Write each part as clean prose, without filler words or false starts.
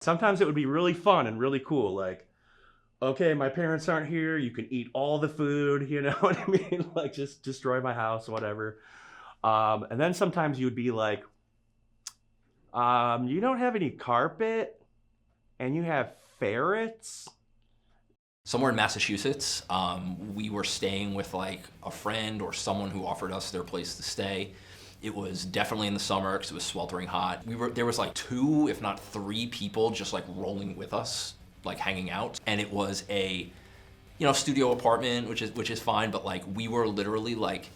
Sometimes it would be really fun and really cool, like, okay, my parents aren't here, you can eat all the food, you know what I mean? Like, just destroy my house, whatever. And then sometimes you'd be like, you don't have any carpet and you have ferrets? Somewhere in Massachusetts, we were staying with like a friend or someone who offered us their place to stay. It was definitely in the summer because it was sweltering hot. There was like 2, if not 3 people just like rolling with us, like hanging out. And it was a, studio apartment, which is fine, but like we were literally like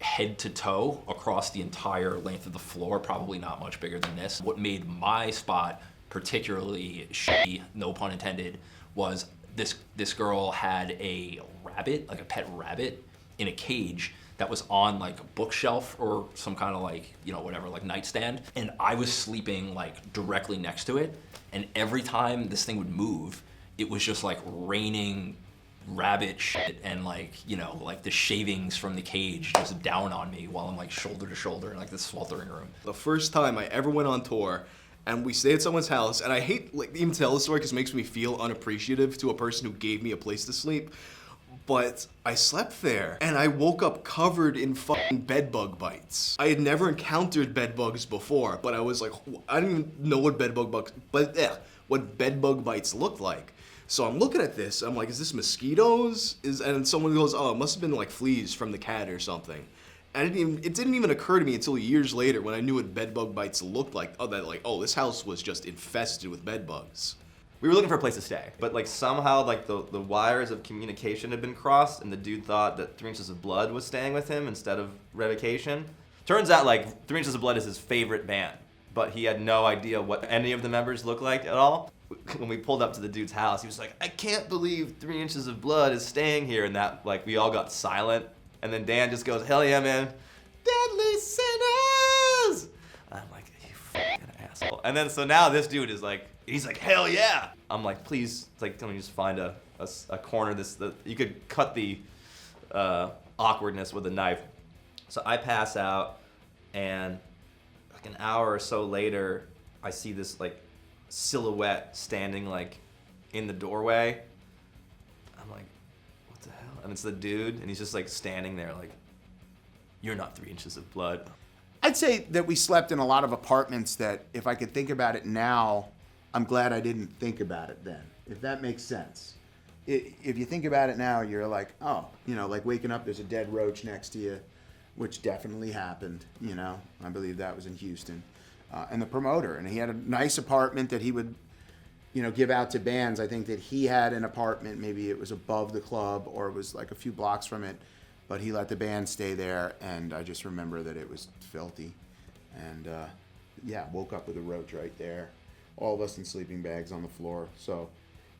head to toe across the entire length of the floor, probably not much bigger than this. What made my spot particularly shitty, no pun intended, was this girl had a rabbit, like a pet rabbit, in a cage that was on like a bookshelf or some kind of like, whatever, like nightstand. And I was sleeping like directly next to it. And every time this thing would move, it was just like raining rabbit shit and like, like the shavings from the cage just down on me while I'm like shoulder to shoulder in like this sweltering room. The first time I ever went on tour, and we stayed at someone's house, and I hate like even tell the story because it makes me feel unappreciative to a person who gave me a place to sleep. But I slept there, and I woke up covered in fucking bedbug bites. I had never encountered bedbugs before, but I was like, I didn't even know what what bedbug bites looked like. So I'm looking at this, I'm like, is this mosquitoes? And someone goes, oh, it must have been like fleas from the cat or something. And it didn't even occur to me until years later when I knew what bedbug bites looked like. This house was just infested with bedbugs. We were looking for a place to stay, but like somehow like the wires of communication had been crossed, and the dude thought that 3 Inches of Blood was staying with him instead of Revocation. Turns out like 3 Inches of Blood is his favorite band, but he had no idea what any of the members looked like at all. When we pulled up to the dude's house, he was like, I can't believe 3 Inches of Blood is staying here, and that like we all got silent. And then Dan just goes, hell yeah, man. Deadly sinners! I'm like, you fucking asshole. And then so now this dude is like, he's like, hell yeah! I'm like, please, it's like, can we just find a corner you could cut the awkwardness with a knife. So I pass out, and like an hour or so later, I see this like silhouette standing like in the doorway. I'm like, what the hell? And it's the dude, and he's just like standing there like, you're not 3 Inches of Blood. I'd say that we slept in a lot of apartments that, if I could think about it now, I'm glad I didn't think about it then, if that makes sense. If you think about it now, you're like, oh, like waking up, there's a dead roach next to you, which definitely happened, I believe that was in Houston. And the promoter, and he had a nice apartment that he would give out to bands. I think that he had an apartment, maybe it was above the club or it was like a few blocks from it, but he let the band stay there, and I just remember that it was filthy. And woke up with a roach right there. All of us in sleeping bags on the floor. So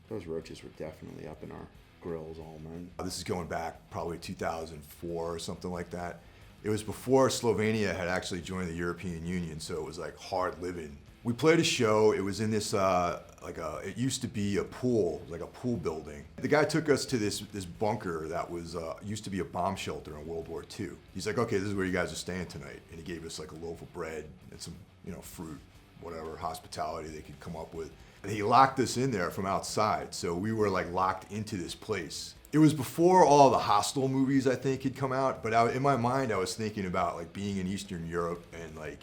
those roaches were definitely up in our grills all night. This is going back probably 2004 or something like that. It was before Slovenia had actually joined the European Union, so it was like hard living. We played a show. It was in this it used to be a pool, like a pool building. The guy took us to this bunker that was used to be a bomb shelter in World War II. He's like, okay, this is where you guys are staying tonight, and he gave us like a loaf of bread and some fruit, whatever hospitality they could come up with. And he locked us in there from outside, so we were like locked into this place. It was before all the Hostel movies, I think, had come out, but in my mind I was thinking about like being in Eastern Europe and like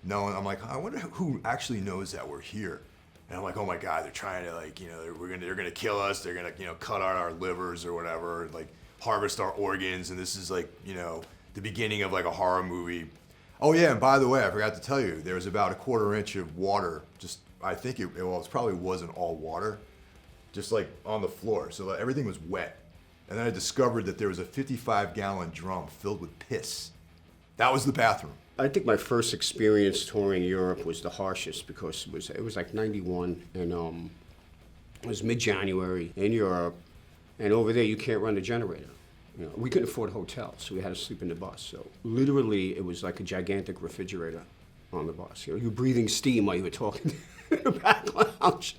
knowing, I'm like, I wonder who actually knows that we're here. And I'm like, oh my God, they're trying to like, they're gonna kill us, they're gonna, cut out our livers or whatever, and like harvest our organs, and this is like, the beginning of like a horror movie. Oh yeah, and by the way, I forgot to tell you, there was about a 1/4 inch of water, I think it probably wasn't all water, just like on the floor, so everything was wet. And then I discovered that there was a 55-gallon drum filled with piss. That was the bathroom. I think my first experience touring Europe was the harshest because it was like 91, and it was mid-January in Europe, and over there you can't run the generator. We couldn't afford a hotel, so we had to sleep in the bus. So literally it was like a gigantic refrigerator on the bus. You were breathing steam while you were talking in the back lounge.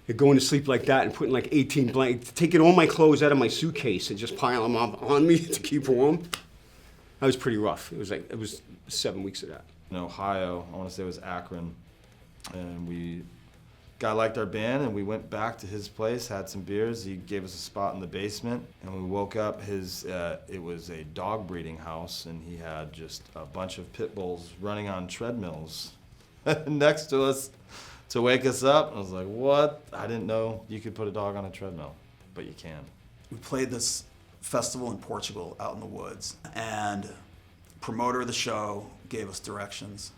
You're going to sleep like that and putting like 18 blankets, taking all my clothes out of my suitcase and just piling them up on me to keep warm. That was pretty rough. It was 7 weeks of that. In Ohio, I want to say it was Akron, and we Guy liked our band, and we went back to his place, had some beers. He gave us a spot in the basement, and we woke up. It was a dog breeding house, and he had just a bunch of pit bulls running on treadmills next to us to wake us up. I was like, what? I didn't know you could put a dog on a treadmill, but you can. We played this festival in Portugal out in the woods, and the promoter of the show gave us directions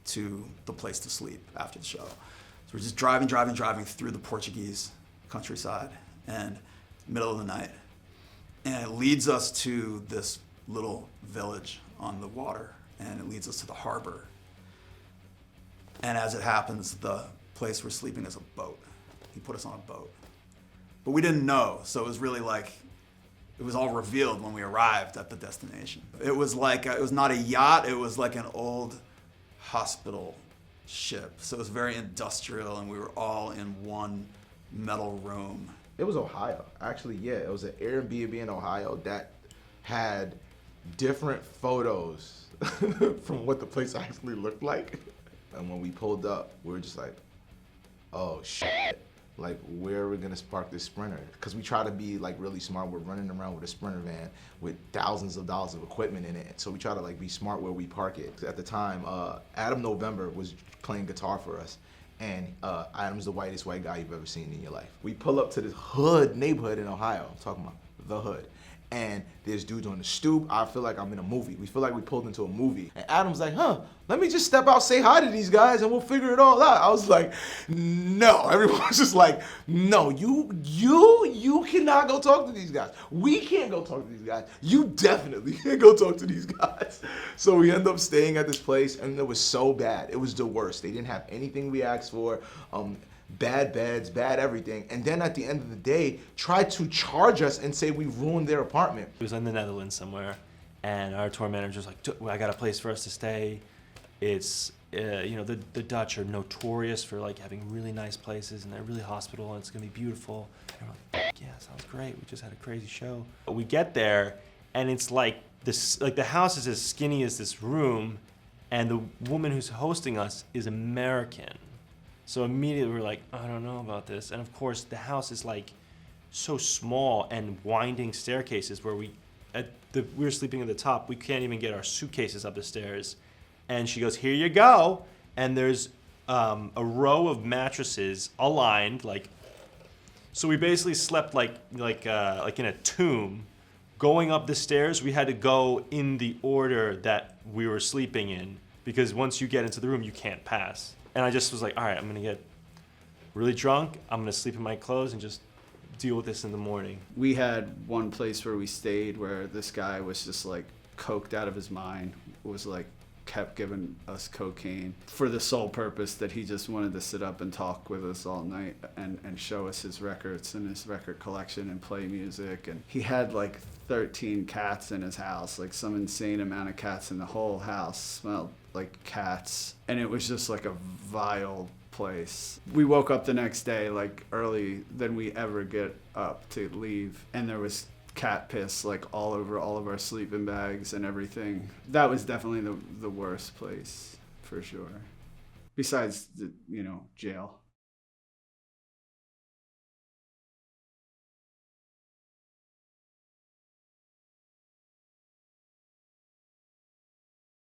to the place to sleep after the show. So we're just driving through the Portuguese countryside, and middle of the night, and it leads us to this little village on the water, and it leads us to the harbor. And as it happens, the place we're sleeping is a boat. He put us on a boat. But we didn't know, so it was really like, it was all revealed when we arrived at the destination. It was like, it was not a yacht, it was like an old hospital ship. So it was very industrial, and we were all in one metal room. It was Ohio. Actually, yeah, it was an Airbnb in Ohio that had different photos from what the place actually looked like. And when we pulled up, we were just like, oh shit. Like, where are we gonna park this Sprinter? Because we try to be like really smart. We're running around with a Sprinter van with thousands of dollars of equipment in it. So we try to like be smart where we park it. At the time, Adam November was playing guitar for us. And Adam's the whitest white guy you've ever seen in your life. We pull up to this hood neighborhood in Ohio. I'm talking about the hood. And there's dudes on the stoop. I feel like I'm in a movie. We feel like we pulled into a movie. And Adam's like, let me just step out, say hi to these guys, and we'll figure it all out. I was like, no. Everyone was just like, no, you cannot go talk to these guys. We can't go talk to these guys. You definitely can't go talk to these guys. So we end up staying at this place, and it was so bad. It was the worst. They didn't have anything we asked for. Bad beds, bad everything. And then at the end of the day, tried to charge us and say we ruined their apartment. It was in the Netherlands somewhere, and our tour manager was like, I got a place for us to stay. It's, the Dutch are notorious for like having really nice places, and they're really hospitable, and it's gonna be beautiful. And we're like, yeah, sounds great. We just had a crazy show. But we get there, and it's like this, like the house is as skinny as this room, and the woman who's hosting us is American. So immediately we're like, I don't know about this. And of course the house is like so small and winding staircases where we were sleeping at the top. We can't even get our suitcases up the stairs. And she goes, here you go. And there's a row of mattresses aligned, like, so we basically slept like in a tomb. Going up the stairs, we had to go in the order that we were sleeping in, because once you get into the room, you can't pass. And I just was like, all right, I'm gonna get really drunk. I'm gonna sleep in my clothes and just deal with this in the morning. We had one place where we stayed where this guy was just like coked out of his mind, was like kept giving us cocaine for the sole purpose that he just wanted to sit up and talk with us all night and show us his records and his record collection and play music. And he had like 13 cats in his house, like some insane amount of cats, in the whole house smelled like cats, and it was just like a vile place. We woke up the next day like early than we ever get up to leave, and there was cat piss like all over all of our sleeping bags and everything. That was definitely the worst place for sure, besides the jail.